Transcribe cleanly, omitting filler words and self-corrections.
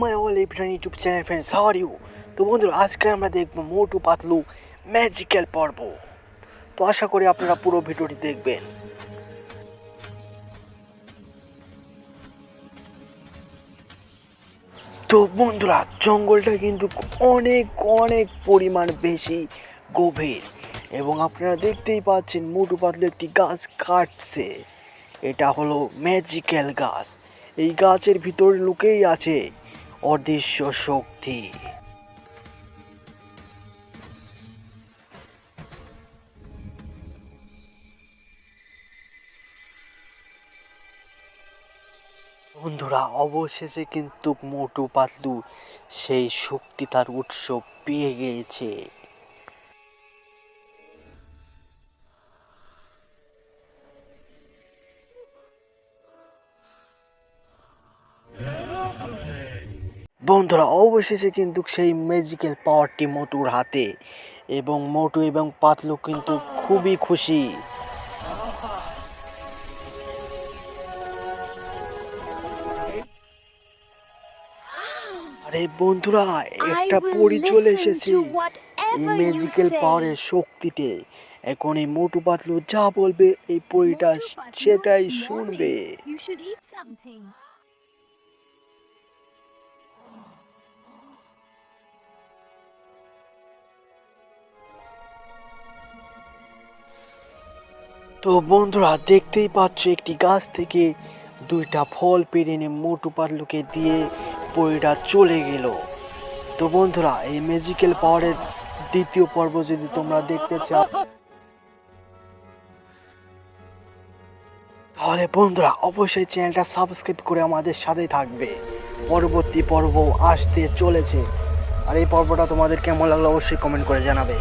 My all everyone YouTube channel friends, how are you? তো বন্ধুরা, আজকে আমরা দেখব মোটু পাতলু ম্যাজিক্যাল পর্ব। তো আশা করি আপনারা পুরো ভিডিওটি দেখবেন। তো বন্ধুরা, জঙ্গলটা কিন্তু অনেক অনেক পরিমাণ বেশি গভীর এবং আপনারা দেখতেই পাচ্ছেন মোটু পাতলু একটি গাছ কাটছে। এটা হলো ম্যাজিক্যাল গাছ। এই গাছের ভিতরে লুকিয়েই আছে অদৃশ্য শক্তি। বন্ধুরা, অবশেষে কিন্তু মোটু পাতলু সেই শক্তি তার উৎস পেয়ে গিয়েছে। বন্ধুরা, অবশেষে কিন্তু সেই ম্যাজিক্যাল পাওয়ারটি মোটুর হাতে এবং মোটু এবং পাতলু কিন্তু খুবই খুশি। আরে বন্ধুরা, একটা পরী চলে এসেছে এই ম্যাজিক্যাল পাওয়ারের শক্তিতে। এখন এই মোটু পাতলু যা বলবে এই পরীটা সেটাই শুনবে। তো বন্ধুরা, দেখতেই পাচ্ছ একটি গাছ থেকে দুইটা ফল পেড়ে এনে মোটু পাতলুকে দিয়ে পরীটা চলে গেল। তো বন্ধুরা, এই ম্যাজিক্যাল পাওয়ারের দ্বিতীয় পর্ব যদি তোমরা দেখতে চাও, তাহলে বন্ধুরা অবশ্যই চ্যানেলটা সাবস্ক্রাইব করে আমাদের সাথেই থাকবে। পরবর্তী পর্ব আসতে চলেছে। আর এই পর্বটা তোমাদের কেমন লাগলো অবশ্যই কমেন্ট করে জানাবে।